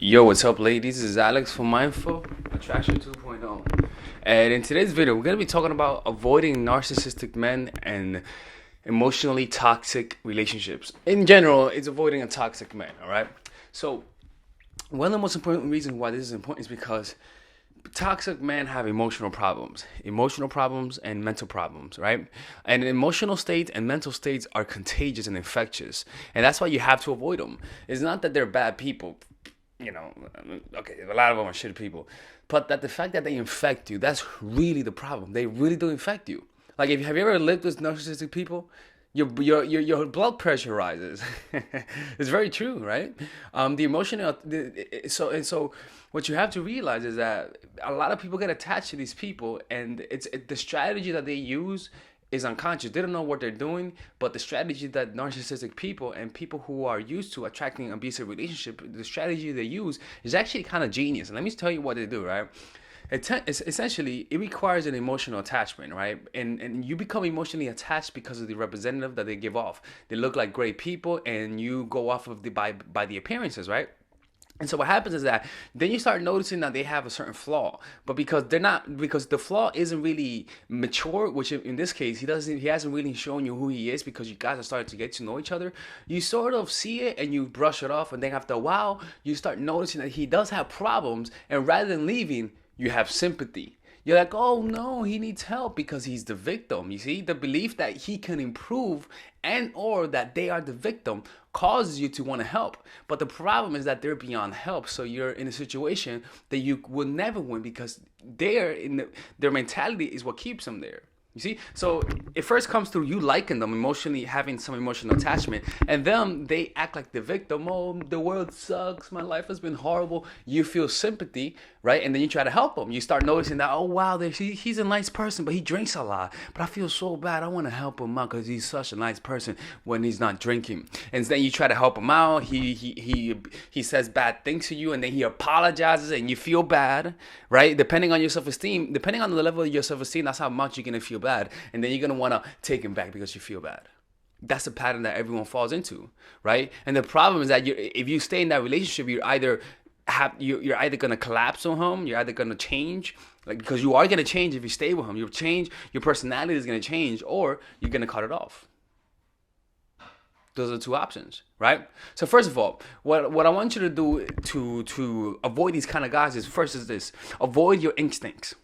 Yo, what's up, ladies? This is Alex from Mindful Attraction 2.0. And in today's video, we're going to be talking about avoiding narcissistic men and emotionally toxic relationships. In general, it's avoiding a toxic man, all right? So, one of the most important reasons why this is important is because toxic men have emotional problems and mental problems, right? And emotional states and mental states are contagious and infectious, and that's why you have to avoid them. It's not that they're bad people, okay, a lot of them are shit people, but that the fact that they infect you, that's really the problem. They really do infect you. Like, if have you ever lived with narcissistic people? Your blood pressure rises. It's very true, right? The emotional so what you have to realize is that a lot of people get attached to these people, and the strategy that they use is unconscious. They don't know what they're doing, but the strategy that narcissistic people and people who are used to attracting abusive relationship, the strategy they use is actually kind of genius. And let me tell you what they do, right? Essentially, it requires an emotional attachment, right? And you become emotionally attached because of the representative that they give off. They look like great people, and you go off of by the appearances, right? And so what happens is that then you start noticing that they have a certain flaw, but because the flaw isn't really mature, which in this case he hasn't really shown you who he is, because you guys are starting to get to know each other. You sort of see it and you brush it off, and then after a while you start noticing that he does have problems, and rather than leaving, you have sympathy. You're like, oh no, he needs help because he's the victim. You see, the belief that he can improve and or that they are the victim causes you to want to help. But the problem is that they're beyond help. So you're in a situation that you will never win, because their mentality is what keeps them there. You see? So it first comes through you liking them, emotionally having some emotional attachment, and then they act like the victim. Oh, the world sucks, my life has been horrible. You feel sympathy, right? And then you try to help them. You start noticing that, oh wow, he's a nice person, but he drinks a lot. But I feel so bad. I want to help him out because he's such a nice person when he's not drinking. And then you try to help him out. He says bad things to you, and then he apologizes, and you feel bad, right? Depending on your self-esteem, depending on the level of your self-esteem, that's how much you're gonna feel bad, and then you're gonna want to take him back because you feel bad. That's the pattern that everyone falls into, right? And the problem is that if you stay in that relationship, you're either gonna collapse on him, you're either gonna change, like, because you are gonna change if you stay with him. Your personality is gonna change, or you're gonna cut it off. Those are the two options, right? So first of all, what I want you to do to avoid these kind of guys is this: avoid your instincts.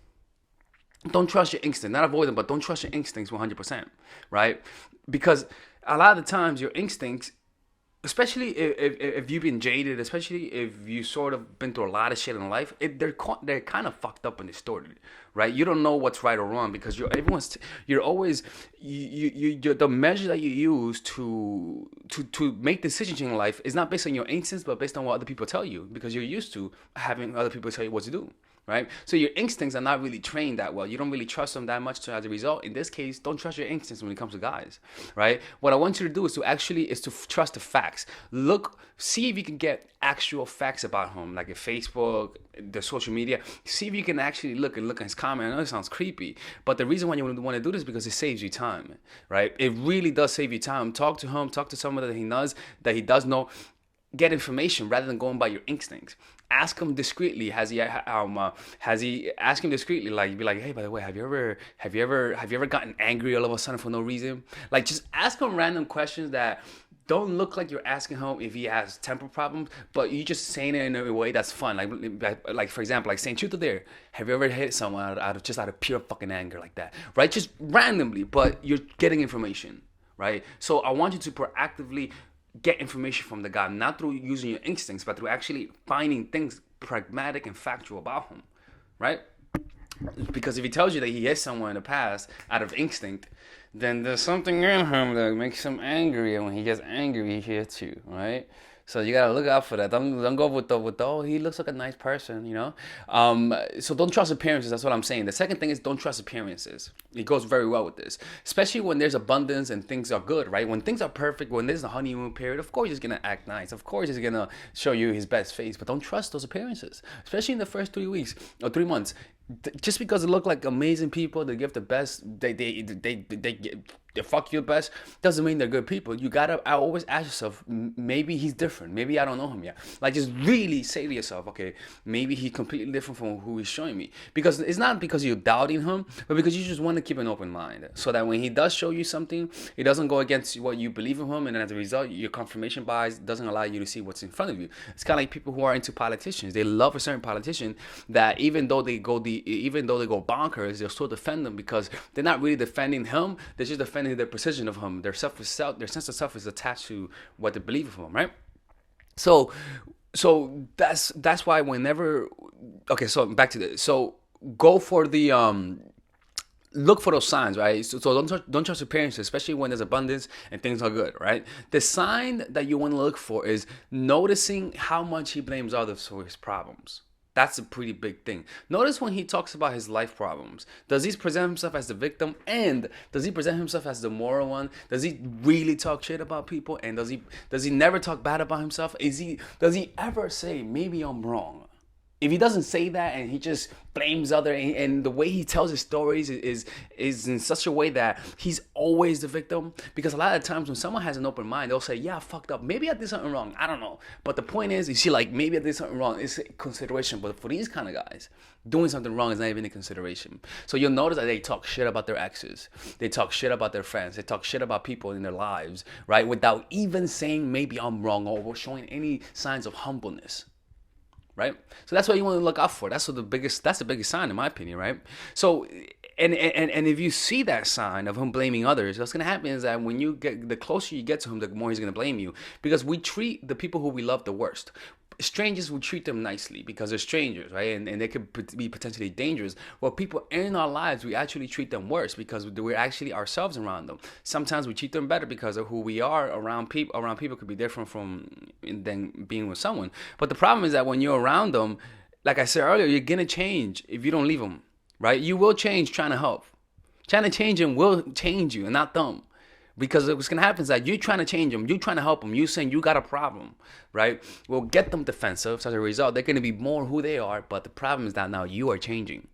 Don't trust your instincts. Not avoid them, but don't trust your instincts 100%, right? Because a lot of the times your instincts, especially if you've been jaded, especially if you sort of been through a lot of shit in life, they're kind of fucked up and distorted, right? You don't know what's right or wrong, because you're always the measure that you use to make decisions in life is not based on your instincts, but based on what other people tell you, because you're used to having other people tell you what to do. Right? So your instincts are not really trained that well. You don't really trust them that much. So as a result, in this case, don't trust your instincts when it comes to guys, right? What I want you to do is to trust the facts. See if you can get actual facts about him, like at Facebook, the social media. See if you can actually look at his comment. I know it sounds creepy, but the reason why you want to do this is because it saves you time, right? It really does save you time. Talk to him. Talk to someone that he does know. Get information rather than going by your instincts. Ask him discreetly. Ask him discreetly, like, be like, hey, by the way, have you ever gotten angry all of a sudden for no reason? Like, just ask him random questions that don't look like you're asking him if he has temper problems, but you just saying it in a way that's fun. Like for example, like saying, truth or dare, have you ever hit someone out of pure fucking anger like that, right? Just randomly, but you're getting information, right? So I want you to proactively get information from the guy, not through using your instincts, but through actually finding things pragmatic and factual about him, right? Because if he tells you that he hit someone in the past out of instinct, then there's something in him that makes him angry, and when he gets angry, he hits you, right? So you gotta look out for that. Don't go with oh, he looks like a nice person, you know. So don't trust appearances. That's what I'm saying. The second thing is don't trust appearances. It goes very well with this, especially when there's abundance and things are good, right? When things are perfect, when there's a honeymoon period, of course he's gonna act nice. Of course he's gonna show you his best face. But don't trust those appearances, especially in the first 3 weeks or 3 months. Just because they look like amazing people, they give the best, they fuck you the best, doesn't mean they're good people. You gotta, I always ask yourself, maybe he's different. Maybe I don't know him yet. Like, just really say to yourself, okay, maybe he's completely different from who he's showing me. Because it's not because you're doubting him, but because you just want to keep an open mind, so that when he does show you something, it doesn't go against what you believe in him, and as a result, your confirmation bias doesn't allow you to see what's in front of you. It's kind of like people who are into politicians. They love a certain politician that even though they go bonkers, they'll still defend them because they're not really defending him. They're just defending their precision of him. Their sense of self is attached to what they believe of him, right? So, that's why whenever, okay, so back to this. So go for the look for those signs, right? So don't trust your parents, especially when there's abundance and things are good, right? The sign that you want to look for is noticing how much he blames others for his problems. That's a pretty big thing. Notice when he talks about his life problems. Does he present himself as the victim? And does he present himself as the moral one? Does he really talk shit about people? And does he never talk bad about himself? Does he ever say, maybe I'm wrong? If he doesn't say that and he just blames other, and the way he tells his stories is in such a way that he's always the victim, because a lot of times when someone has an open mind, they'll say, yeah, I fucked up, maybe I did something wrong, I don't know, but the point is, you see, like, maybe I did something wrong, it's a consideration. But for these kind of guys, doing something wrong is not even a consideration. So you'll notice that they talk shit about their exes, they talk shit about their friends, they talk shit about people in their lives, right, without even saying maybe I'm wrong or showing any signs of humbleness. Right? So that's what you want to look out for. That's the biggest sign, in my opinion, right? So and if you see that sign of him blaming others, what's gonna happen is that when you get, the closer you get to him, the more he's gonna blame you. Because we treat the people who we love the worst. Strangers, we treat them nicely because they're strangers, right? And they could be potentially dangerous. Well, people in our lives, we actually treat them worse because we're actually ourselves around them. Sometimes we treat them better because of who we are around people. Around people could be different from than being with someone. But the problem is that when you're around them, like I said earlier, you're gonna change if you don't leave them, right? You will change trying to help. Trying to change them will change you and not them. Because what's going to happen is that you're trying to change them, you're trying to help them, you're saying you got a problem, right? Will get them defensive. So as a result, they're going to be more who they are, but the problem is that now you are changing,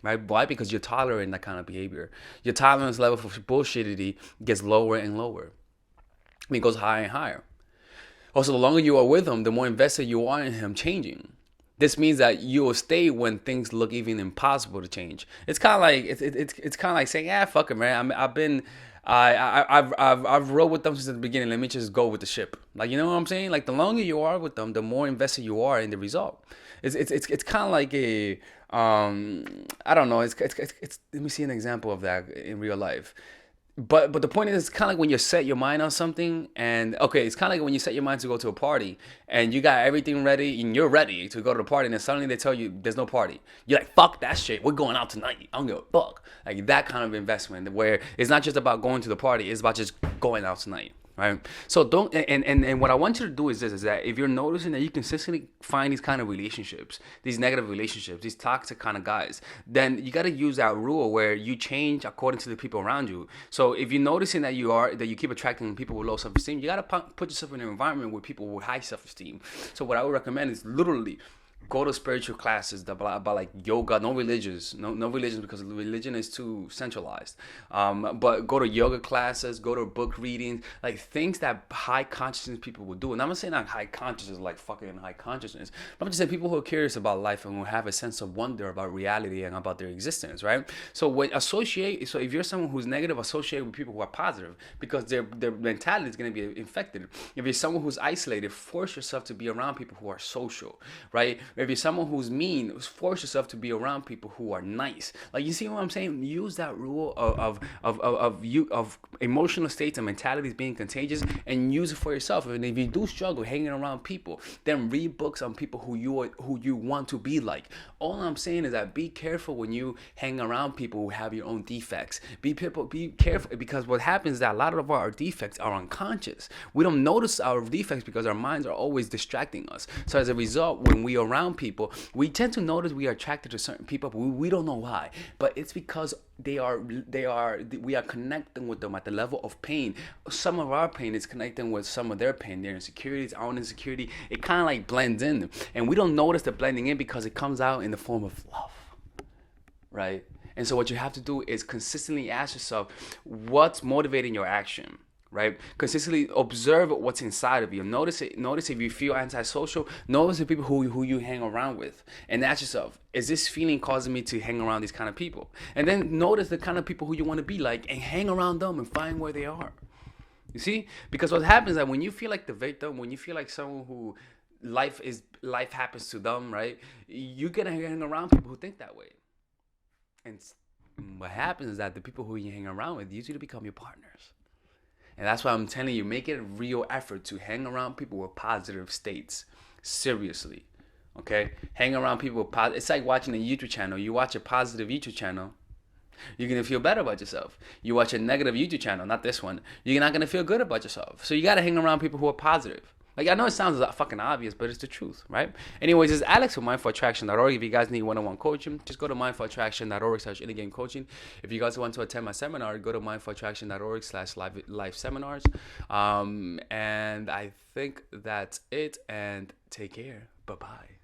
right? Why? Because you're tolerating that kind of behavior. Your tolerance level for bullshitity gets lower and lower. I mean, it goes higher and higher. Also, the longer you are with him, the more invested you are in him changing. This means that you will stay when things look even impossible to change. It's kind of like it's kind of like saying, "Yeah, fuck it, man. I've rode with them since the beginning. Let me just go with the ship." Like, you know what I'm saying? Like, the longer you are with them, the more invested you are in the result. It's kind of like a I don't know. It's let me see an example of that in real life. But the point is, it's kind of like when you set your mind on something, and okay, it's kind of like when you set your mind to go to a party, and you got everything ready, and you're ready to go to the party, and then suddenly they tell you there's no party. You're like, fuck that shit, we're going out tonight. I don't give a fuck. Like that kind of investment where it's not just about going to the party, it's about just going out tonight. Right? So don't, and what I want you to do is this, is that if you're noticing that you consistently find these kind of relationships, these negative relationships, these toxic kind of guys, then you got to use that rule where you change according to the people around you. So if you're noticing that you keep attracting people with low self-esteem, you got to put yourself in an environment with people with high self-esteem. So what I would recommend is literally go to spiritual classes about like yoga, no religions because religion is too centralized. But go to yoga classes, go to book readings, like things that high consciousness people would do. And I'm not saying that high consciousness like fucking high consciousness, but I'm just saying people who are curious about life and who have a sense of wonder about reality and about their existence, right? So if you're someone who's negative, associate with people who are positive because their mentality is going to be infected. If you're someone who's isolated, force yourself to be around people who are social, right? If you're someone who's mean, force yourself to be around people who are nice. Like, you see what I'm saying? Use that rule of emotional states and mentalities being contagious, and use it for yourself. And if you do struggle hanging around people, then read books on people who you want to be like. All I'm saying is that be careful when you hang around people who have your own defects. Be careful, because what happens is that a lot of our defects are unconscious. We don't notice our defects because our minds are always distracting us. So as a result, when we are around around people, we tend to notice we are attracted to certain people, but we don't know why. But it's because we are connecting with them at the level of pain. Some of our pain is connecting with some of their pain, their insecurities, our own insecurity. It kind of like blends in, and we don't notice the blending in because it comes out in the form of love, right? And so what you have to do is consistently ask yourself, what's motivating your action, right? Consistently observe what's inside of you. Notice it. Notice if you feel antisocial. Notice the people who you hang around with, and ask yourself, is this feeling causing me to hang around these kind of people? And then notice the kind of people who you want to be like, and hang around them and find where they are. You see? Because what happens is that when you feel like the victim, when you feel like someone who life happens to them, right? You're gonna hang around people who think that way. And what happens is that the people who you hang around with usually become your partners. And that's why I'm telling you, make it a real effort to hang around people with positive states. Seriously. Okay? Hang around people with positive. It's like watching a YouTube channel. You watch a positive YouTube channel, you're going to feel better about yourself. You watch a negative YouTube channel, not this one, you're not going to feel good about yourself. So you got to hang around people who are positive. Like, I know it sounds fucking obvious, but it's the truth, right? Anyways, it's Alex from mindfulattraction.org. If you guys need one-on-one coaching, just go to mindfulattraction.org/innagamecoaching. coaching. If you guys want to attend my seminar, go to mindfulattraction.org/live seminars. And I think that's it. And take care. Bye-bye.